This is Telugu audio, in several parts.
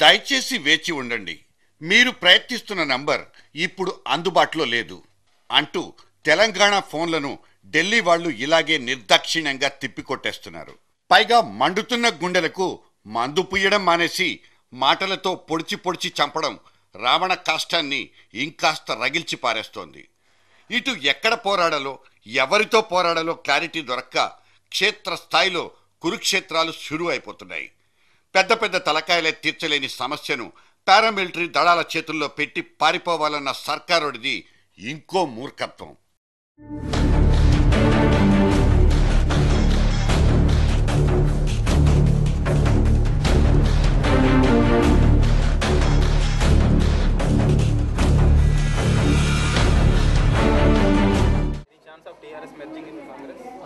దయచేసి వేచి ఉండండి, మీరు ప్రయత్నిస్తున్న నంబర్ ఇప్పుడు అందుబాటులో లేదు అంటూ తెలంగాణ ఫోన్లను ఢిల్లీ వాళ్ళు ఇలాగే నిర్దాక్షిణ్యంగా తిప్పికొట్టేస్తున్నారు. పైగా మండుతున్న గుండెలకు మందు పుయ్యడం మానేసి మాటలతో పొడిచి పొడిచి చంపడం రావణ కాష్టాన్ని ఇంకాస్త రగిల్చి పారేస్తోంది. ఇటు ఎక్కడ పోరాడాలో ఎవరితో పోరాడాలో క్లారిటీ దొరక్క క్షేత్రస్థాయిలో కురుక్షేత్రాలు షురు అయిపోతున్నాయి. పెద్ద పెద్ద తలకాయలే తీర్చలేని సమస్యను పారామిలిటరీ దళాల చేతుల్లో పెట్టి పారిపోవాలన్న సర్కారుడిది ఇంకో మూర్ఖత్వం.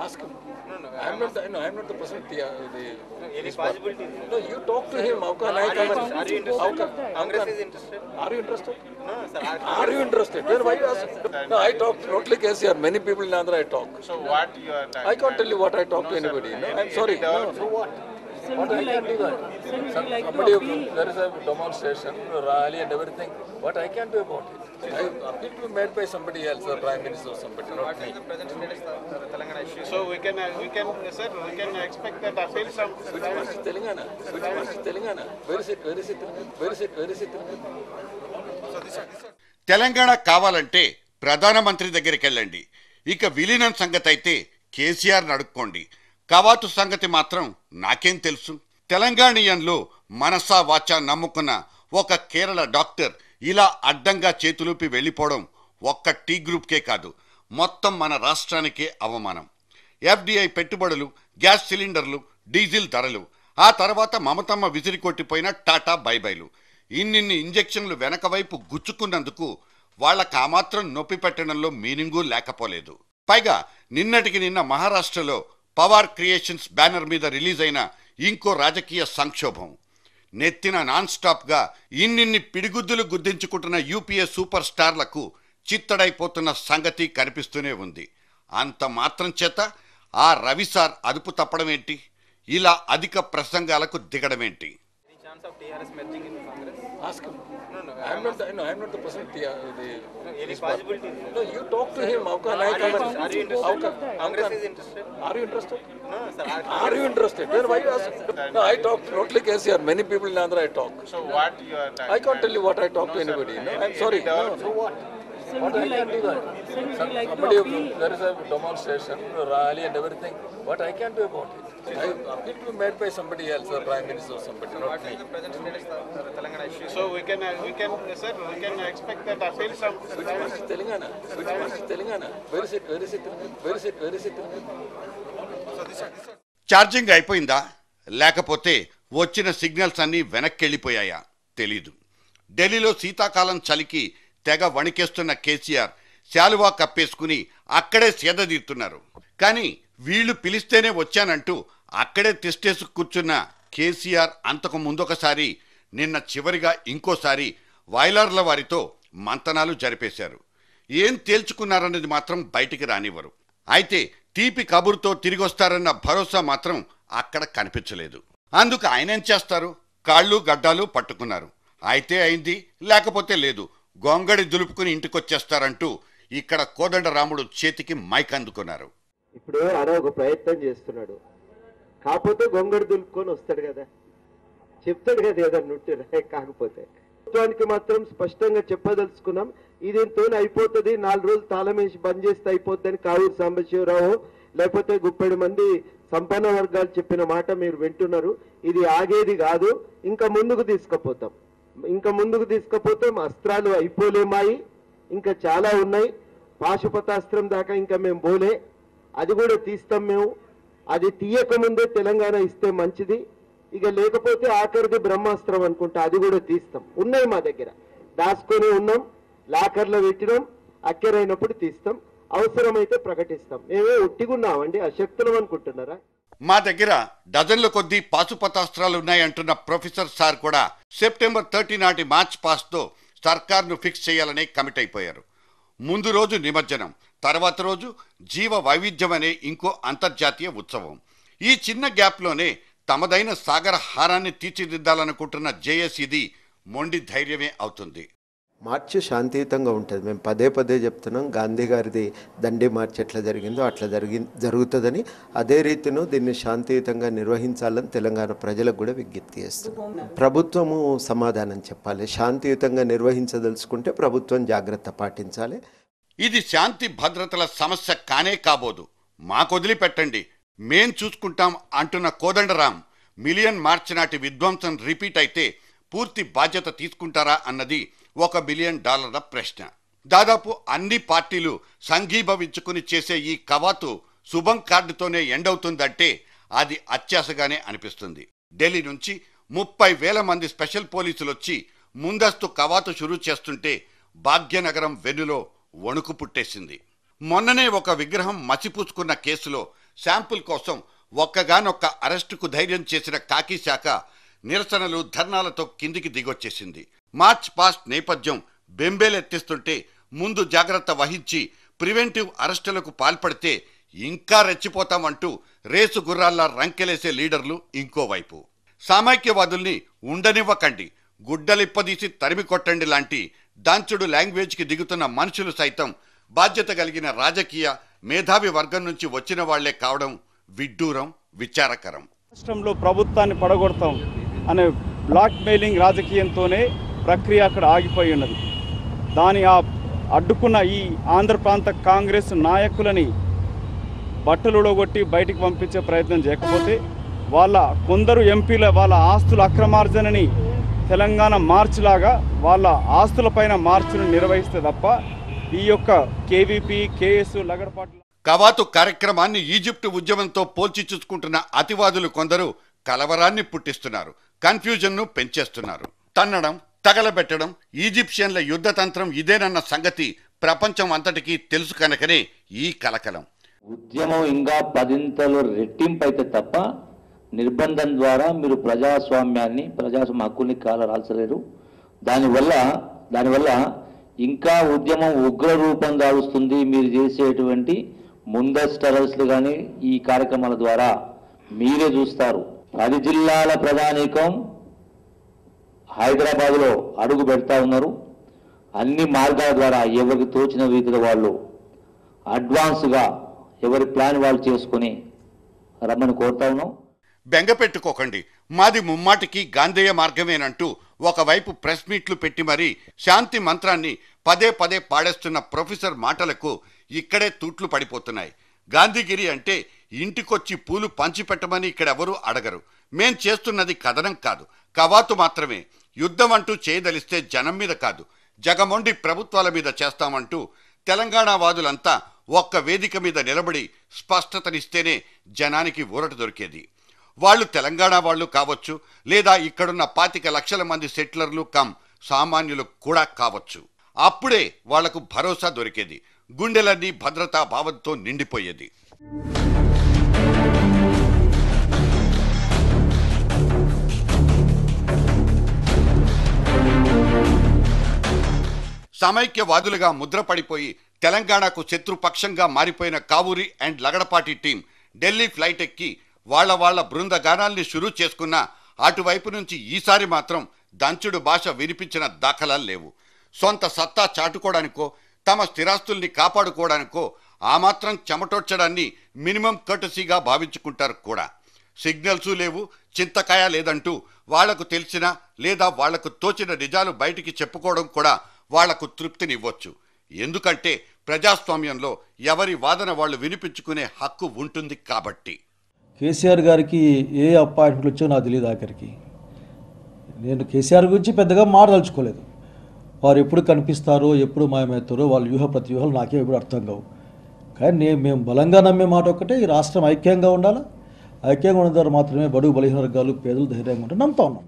Ask him. No, I'm not the person. Any possibility? No, you talk to him. How can I come? Are you interested? Congress is interested. Are you interested? No, sir. Are you interested? Then why you ask? No, I talk totally KCR. Many people in Andhra I talk. So what you are talking? I can't tell you what I talk to anybody. No, I'm sorry. No. So what? What I can do that? Somebody, there is a demonstration, rally and everything. What I can do about it? Appeal to be made by somebody else, the Prime Minister or somebody, not me. The present status of Telangana issue. So we can sir, we can expect that appeal from Which one is Telangana? Which one is Telangana? Where is it? Where is it? Where is it? Where is it? So this Telangana కావాలంటే ప్రధానమంత్రి దగ్గరికి వెళ్ళండి. ఇక విలీనం సంగతి అయితే కేసీఆర్ నడుక్కోండి. కవాతు సంగతి మాత్రం నాకేం తెలుసు. తెలంగాణీయంలో మనసా వాచా నమ్ముకున్న ఒక కేరళ డాక్టర్ ఇలా అడ్డంగా చేతులూపి వెళ్ళిపోవడం ఒక్క టీ గ్రూప్కే కాదు, మొత్తం మన రాష్ట్రానికే అవమానం. ఎఫ్డిఐ పెట్టుబడులు, గ్యాస్ సిలిండర్లు, డీజిల్ ధరలు, ఆ తర్వాత మమతమ్మ విసిరి కొట్టిపోయిన టాటా బైబైలు, ఇన్నిన్ని ఇంజెక్షన్లు వెనక వైపు గుచ్చుకున్నందుకు వాళ్ళకు ఆ మాత్రం నొప్పి పెట్టడంలో మీనింగు లేకపోలేదు. పైగా నిన్నటికి నిన్న మహారాష్ట్రలో పవార్ క్రియేషన్స్ బ్యానర్ మీద రిలీజ్ అయిన ఇంకో రాజకీయ సంక్షోభం. నెత్తిన నాన్ స్టాప్గా ఇన్నిన్ని పిడిగుద్దులు గుద్దించుకుంటున్న యూపీఏ సూపర్ స్టార్లకు చిత్తడైపోతున్న సంగతి కనిపిస్తూనే ఉంది. అంత మాత్రం చేత ఆ రవిసార్ అదుపు తప్పడమేంటి, ఇలా అధిక ప్రసంగాలకు దిగడమేంటి? chance of TRS merging in Congress? Ask him. No, I'm not the person. Any possibility? No, you talk to him. How can I come? Are you interested? Congress is interested. Are you interested? No, sir. Are you interested? Then why you ask? No, I talk totally KCR. Many people in Andhra I talk. So what you are talking? I can't tell you what I talk to anybody. No, I'm sorry. No. So what? What I can do that? Somebody, there is a demonstration, rally and everything. What I can do about it? I appeal to be made by somebody else, the Prime Minister or somebody, not What me. is the present status of Telangana issue? So we can sir, we can expect that appeal from Which one is Telangana? Which one is Telangana? Where is it? Where is it? Where is it? Where is it? So this. Charging అయిపోయిందా, లేకపోతే వచ్చిన సిగ్నల్స్ అన్నీ వెనక్కి వెళ్ళిపోయాయా తెలీదు. ఢిల్లీలో శీతాకాలం చలికి తెగ వణికేస్తున్న కేసీఆర్ శాలువా కప్పేసుకుని అక్కడే సేదతీరుతున్నారు. కానీ వీళ్లు పిలిస్తేనే వచ్చానంటూ అక్కడే తిష్టేసు కూర్చున్న కేసీఆర్ అంతకు ముందొకసారి, నిన్న చివరిగా ఇంకోసారి వైలార్ల వారితో మంతనాలు జరిపేశారు. ఏం తేల్చుకున్నారన్నది మాత్రం బయటికి రానివ్వరు. అయితే తీపి కబురుతో తిరిగొస్తారన్న భరోసా మాత్రం అక్కడ కనిపించలేదు. అందుకు ఆయనేం చేస్తారు? కాళ్ళు గడ్డాలు పట్టుకున్నారు. అయితే అయింది, లేకపోతే లేదు, గొంగడి దులుపుకుని ఇంటికొచ్చేస్తారంటూ ఇక్కడ కోదండరాముడు చేతికి మైక్ అందుకున్నారు. ఇప్పుడు అలా ఒక ప్రయత్నం చేస్తున్నాడు, కాకపోతే గొంగడి దులుపుకొని వస్తాడు కదా, చెప్తాడు కదా ఏదన్నా ఉంటే. కాకపోతే ప్రభుత్వానికి మాత్రం స్పష్టంగా చెప్పదలుచుకున్నాం, ఇదితో అయిపోతుంది, 4 రోజులు తాళం వేసి బంద్ చేస్తే అయిపోతుందని కావూరు సాంబశివరావు లేకపోతే గుప్పెడు మంది సంపన్న వర్గాలు చెప్పిన మాట మీరు వింటున్నారు. ఇది ఆగేది కాదు, ఇంకా ముందుకు తీసుకుపోతాం. అస్త్రాలు అయిపోలేమాయి, ఇంకా చాలా ఉన్నాయి. పాశుపతాస్త్రం దాకా ఇంకా మేము పోలే, అది కూడా తీస్తాం మేము. అది తీయకముందే తెలంగాణ ఇస్తే మంచిది. ఇక లేకపోతే ఆఖరిది బ్రహ్మాస్త్రం అనుకుంటా, అది కూడా తీస్తాం. ఉన్నాయి మా దగ్గర, దాచుకొని ఉన్నాం, లాకర్లో పెట్టినాం, అక్కరైనప్పుడు తీస్తాం, అవసరమైతే ప్రకటిస్తాం. మేమే ఒట్టిగున్నామండి, అశక్తులం అనుకుంటున్నారా? మా దగ్గర డజన్ల కొద్దీ పాశుపతాస్త్రాలు ఉన్నాయంటున్న ప్రొఫెసర్ సార్ కూడా సెప్టెంబర్ 30 నాటి మార్చ్ పాస్తో సర్కార్ను ఫిక్స్ చేయాలనే కమిట్ అయిపోయారు. ముందు రోజు నిమజ్జనం, తర్వాత రోజు జీవ వైవిధ్యం అనే ఇంకో అంతర్జాతీయ ఉత్సవం. ఈ చిన్న గ్యాప్లోనే తమదైన సాగర హారాన్ని తీర్చిదిద్దాలనుకుంటున్న జేఏసీది మొండి ధైర్యమే అవుతుంది. మార్చ్ శాంతియుతంగా ఉంటుంది. మేము పదే పదే చెప్తున్నాం, గాంధీ గారిది దండి మార్చ్ ఎట్లా జరిగిందో అట్లా జరుగుతుందని. అదే రీతిలో దీన్ని శాంతియుతంగా నిర్వహించాలని తెలంగాణ ప్రజలకు కూడా విజ్ఞప్తి చేస్తున్నాం. ప్రభుత్వము సమాధానం చెప్పాలి. శాంతియుతంగా నిర్వహించదలుచుకుంటే ప్రభుత్వం జాగ్రత్త పాటించాలి. ఇది శాంతి భద్రతల సమస్య కానే కాబోదు. మాకొదిలిపెట్టండి, మేం చూసుకుంటాం అంటున్న కోదండరాం మిలియన్ మార్చ్ నాటి విధ్వంసం రిపీట్ అయితే పూర్తి బాధ్యత తీసుకుంటారా అన్నది $1 బిలియన్ ప్రశ్న. దాదాపు అన్ని పార్టీలు సంఘీభవించుకుని చేసే ఈ కవాతు శుభం కార్డుతోనే ఎండవుతుందంటే అది అత్యాశగానే అనిపిస్తుంది. ఢిల్లీ నుంచి 30,000 మంది స్పెషల్ పోలీసులు వచ్చి ముందస్తు కవాతు షురూ చేస్తుంటే భాగ్యనగరం వెన్నులో వణుకు పుట్టేసింది. మొన్ననే ఒక విగ్రహం మసిపూసుకున్న కేసులో శాంపుల్ కోసం ఒక్కగానొక్క అరెస్టుకు ధైర్యం చేసిన కాకి శాఖ నిరసనలు ధర్నాలతో కిందికి దిగొచ్చేసింది. మార్చ్ పాస్ట్ నేపథ్యం బెంబేలెత్తిస్తుంటే ముందు జాగ్రత్త వహించి ప్రివెంటివ్ అరెస్టులకు పాల్పడితే ఇంకా రెచ్చిపోతామంటూ రేసు గుర్రాల్లా రంకెలేసే లీడర్లు ఇంకోవైపు. సామైక్యవాదుల్ని ఉండనివ్వకండి, గుడ్డలిప్పదీసి తరిమి కొట్టండి లాంటి దంచుడు లాంగ్వేజ్కి దిగుతున్న మనుషులు సైతం బాధ్యత కలిగిన రాజకీయ మేధావి వర్గం నుంచి వచ్చిన వాళ్లే కావడం విడ్డూరం, విచారకరం. రాష్ట్రంలో ప్రభుత్వాన్ని పడగొడతాం అనే బ్లాక్ మెయిలింగ్ రాజకీయంతోనే ప్రక్రియ అక్కడ ఆగిపోయి ఉన్నది. దాని అడ్డుకున్న ఈ ఆంధ్ర ప్రాంత కాంగ్రెస్ నాయకులని బట్టలులో కొట్టి బయటికి పంపించే ప్రయత్నం చేయకపోతే వాళ్ళ కొందరు ఎంపీల వాళ్ళ ఆస్తుల అక్రమార్జనని తెలంగాణ మార్చ్ లాగా వాళ్ళ ఆస్తులపైన మార్చును నిర్వహిస్తే తప్ప ఈ యొక్క కేవీపీ, కేఎస్, లగడపాటు కవాతు కార్యక్రమాన్ని ఈజిప్టు ఉద్యమంతో పోల్చి చూసుకుంటున్న అతివాదులు కొందరు కలవరాన్ని పుట్టిస్తున్నారు, కన్ఫ్యూజన్ను పెంచేస్తున్నారు. తన్నడం, తగలబెట్టడం ఈజిప్షియన్ల యుద్ధతంత్రం ఇదేనన్న సంగతి ప్రపంచం అంతటికీ తెలుసు కనుకనే ఈ కలకలం. ఉద్యమం ఇంకా 10 రెట్టింపు అయితే తప్ప నిర్బంధం ద్వారా మీరు ప్రజాస్వామ్య హక్కుల్ని కాలరాల్చలేరు. దానివల్ల ఇంకా ఉద్యమం ఉగ్ర రూపం దాలుస్తుంది. మీరు చేసేటువంటి ముందస్తు అరెస్టులు కానీ ఈ కార్యక్రమాల ద్వారా మీరే చూస్తారు. 10 జిల్లాల ప్రజానీకం హైదరాబాద్లో అడుగు పెడతా ఉన్నారు. అన్ని మార్గాల ద్వారా ఎవరికి తోచిన రీతిలో వాళ్ళు అడ్వాన్స్గా ఎవరి ప్లాన్ వాళ్ళు చేసుకుని రమ్మని కోరుతా ఉన్నాం. బెంగపెట్టుకోకండి, మాది ముమ్మాటికి గాంధేయ మార్గమేనంటూ ఒకవైపు ప్రెస్ మీట్లు పెట్టి మరీ శాంతి మంత్రాన్ని పదే పదే పాడేస్తున్న ప్రొఫెసర్ మాటలకు ఇక్కడే తూట్లు పడిపోతున్నాయి. గాంధీగిరి అంటే ఇంటికొచ్చి పూలు పంచిపెట్టమని ఇక్కడెవరూ అడగరు. మేం చేస్తున్నది కథనం కాదు, కవాతు మాత్రమే. యుద్ధం అంటూ చేయదలిస్తే జనం మీద కాదు, జగమొండి ప్రభుత్వాల మీద చేస్తామంటూ తెలంగాణ వాదులంతా ఒక్క వేదిక మీద నిలబడి స్పష్టతనిస్తేనే జనానికి ఊరట దొరికేది. వాళ్ళు తెలంగాణ వాళ్ళు కావచ్చు, లేదా ఇక్కడున్న 25 లక్షల మంది సెటిలర్లు కమ్ సామాన్యులు కూడా కావచ్చు. అప్పుడే వాళ్లకు భరోసా దొరికేది, గుండెలన్నీ భద్రతా భావంతో నిండిపోయేది. సమైక్యవాదులుగా ముద్రపడిపోయి తెలంగాణకు శత్రుపక్షంగా మారిపోయిన Kavuri and Lagadapati team Delhi flight ఎక్కి వాళ్ళ బృందగానాల్ని షురూ చేసుకున్న అటువైపు నుంచి ఈసారి మాత్రం దంచుడు భాష వినిపించిన దాఖలాలు లేవు. సొంత సత్తా చాటుకోవడానికో తమ స్థిరాస్తుల్ని కాపాడుకోవడానికో ఆ మాత్రం చెమటోడ్చడాన్ని మినిమం కర్టసీగా భావించుకుంటారు కూడా. సిగ్నల్సు లేవు, చింతకాయ లేదంటూ వాళ్లకు తెలిసిన లేదా వాళ్లకు తోచిన నిజాలు బయటికి చెప్పుకోవడం కూడా వాళ్లకు తృప్తినివ్వచ్చు. ఎందుకంటే ప్రజాస్వామ్యంలో ఎవరి వాదన వాళ్ళు వినిపించుకునే హక్కు ఉంటుంది కాబట్టి. కేసీఆర్ గారికి ఏ అపాయింట్మెంట్లు వచ్చో నాకు తెలియదు. ఆఖరికి నేను కేసీఆర్ గురించి పెద్దగా మాట్లాడదలుచుకోలేదు. వారు ఎప్పుడు కనిపిస్తారో, ఎప్పుడు మాయమవుతారో, వాళ్ళ వ్యూహ ప్రతివ్యూహాలు నాకే ఎప్పుడు అర్థం కావు. కానీ మేము బలంగా నమ్మే మాట ఒక్కటే, ఈ రాష్ట్రం ఐక్యంగా ఉండాలి. ఐక్యంగా ఉన్న ద్వారా మాత్రమే బడుగు బలహీన వర్గాలు, పేదలు ధైర్యంగా ఉంటే నమ్ముతా ఉన్నాం.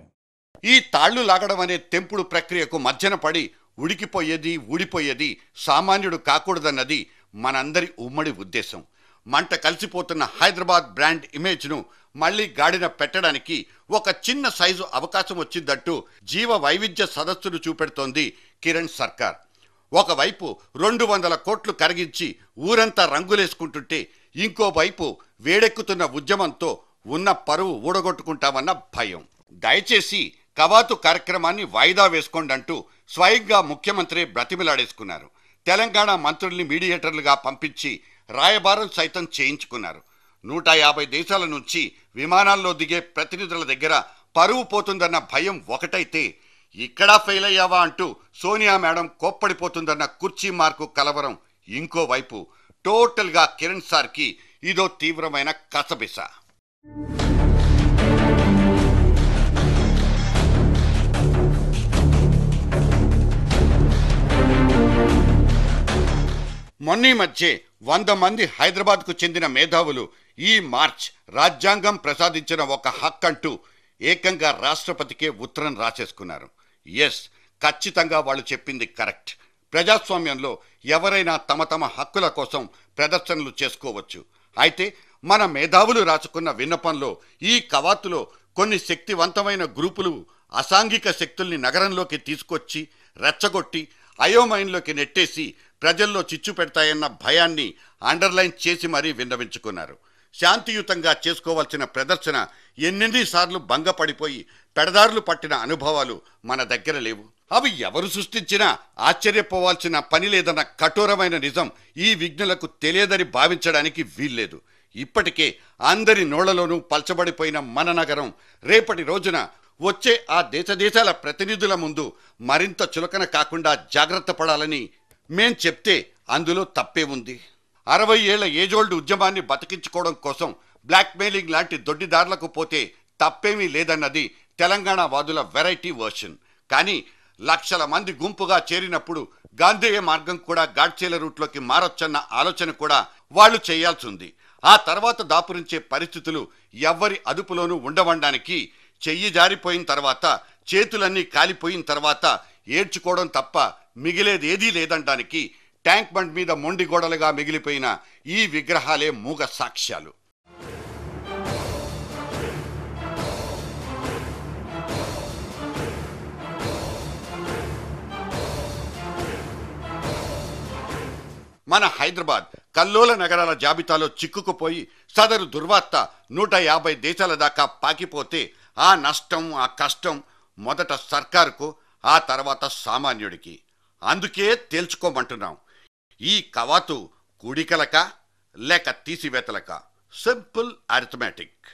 ఈ తాళ్లు లాగడం అనే తెంపుడు ప్రక్రియకు మధ్యన పడి ఉడికిపోయేది, ఊడిపోయేది సామాన్యుడు కాకూడదన్నది మనందరి ఉమ్మడి ఉద్దేశం. మంట కలిసిపోతున్న హైదరాబాద్ బ్రాండ్ ఇమేజ్ను మళ్లీ గాడిన పెట్టడానికి ఒక చిన్న సైజు అవకాశం వచ్చిందంటూ జీవ వైవిధ్య సదస్సును చూపెడుతోంది కిరణ్ సర్కార్. ఒకవైపు 200 కోట్లు కరిగించి ఊరంతా రంగులేసుకుంటుంటే, ఇంకోవైపు వేడెక్కుతున్న ఉద్యమంతో ఉన్న పరువు ఊడగొట్టుకుంటామన్న భయం. దయచేసి కవాతు కార్యక్రమాన్ని వాయిదా వేసుకోండి అంటూ స్వయంగా ముఖ్యమంత్రి బ్రతిమిలాడేసుకున్నారు. తెలంగాణ మంత్రుల్ని మీడియేటర్లుగా పంపించి రాయబారం సైతం చేయించుకున్నారు. 150 దేశాల నుంచి విమానాల్లో దిగే ప్రతినిధుల దగ్గర పరువు పోతుందన్న భయం ఒకటైతే, ఇక్కడ ఫెయిల్ అయ్యావా అంటూ సోనియా మేడం కోప్పడిపోతుందన్న కుర్చీ మార్కు కలవరం ఇంకోవైపు. టోటల్గా కిరణ్ సార్కి ఇదో తీవ్రమైన కసబిస. మొన్నీ మధ్య 100 మంది హైదరాబాద్కు చెందిన మేధావులు ఈ మార్చ్ రాజ్యాంగం ప్రసాదించిన ఒక హక్కంటూ ఏకంగా రాష్ట్రపతికే ఉత్తరం రాసేసుకున్నారు. ఎస్, ఖచ్చితంగా వాళ్ళు చెప్పింది కరెక్ట్. ప్రజాస్వామ్యంలో ఎవరైనా తమ తమ హక్కుల కోసం ప్రదర్శనలు చేసుకోవచ్చు. అయితే మన మేధావులు రాసుకున్న విన్నపంలో ఈ కవాతులో కొన్ని శక్తివంతమైన గ్రూపులు అసాంఘిక శక్తుల్ని నగరంలోకి తీసుకొచ్చి రెచ్చగొట్టి అయోమయంలోకి నెట్టేసి ప్రజల్లో చిచ్చు పెడతాయన్న భయాన్ని అండర్లైన్ చేసి మరీ విన్నవించుకున్నారు. శాంతియుతంగా చేసుకోవాల్సిన ప్రదర్శన ఎన్నెన్నిసార్లు భంగపడిపోయి పెడదారులు పట్టిన అనుభవాలు మన దగ్గర లేవు. అవి ఎవరు సృష్టించినా ఆశ్చర్యపోవాల్సిన పని లేదన్న కఠోరమైన నిజం ఈ విఘ్నులకు తెలియదని భావించడానికి వీల్లేదు. ఇప్పటికే అందరి నోళ్లలోనూ పల్చబడిపోయిన మన నగరం రేపటి రోజున వచ్చే ఆ దేశాల ప్రతినిధుల ముందు మరింత చులకన కాకుండా జాగ్రత్త పడాలని మేం చెప్తే అందులో తప్పే ఉంది. 60 ఏళ్ల ఏజోల్డ్ ఉద్యమాన్ని బతికించుకోవడం కోసం బ్లాక్మెయిలింగ్ లాంటి దొడ్డిదారులకు పోతే తప్పేమీ లేదన్నది తెలంగాణ వాదుల వెరైటీ వర్షన్. కానీ లక్షల మంది గుంపుగా చేరినప్పుడు గాంధేయ మార్గం కూడా గాడ్చేల రూట్లోకి మారొచ్చన్న ఆలోచన కూడా వాళ్ళు చేయాల్సి ఉంది. ఆ తర్వాత దాపురించే పరిస్థితులు ఎవ్వరి అదుపులోనూ ఉండవడానికి చెయ్యి జారిపోయిన తర్వాత, చేతులన్నీ కాలిపోయిన తర్వాత ఏడ్చుకోవడం తప్ప మిగిలేదేదీ లేదనడానికి ట్యాంక్ బండ్ మీద మొండి గోడలుగా మిగిలిపోయిన ఈ విగ్రహాలే మూగ సాక్ష్యాలు. మన హైదరాబాద్ కల్లోల నగరాల జాబితాలో చిక్కుకుపోయి సదరు దుర్వార్త 150 దేశాల దాకా పాకిపోతే ఆ నష్టం, ఆ కష్టం మొదట సర్కారుకు, ఆ తర్వాత సామాన్యుడికి. అందుకే తేల్చుకోమంటున్నాం, ఈ కవాతు కూడికలక లేక తీసివేతలక? Simple arithmetic.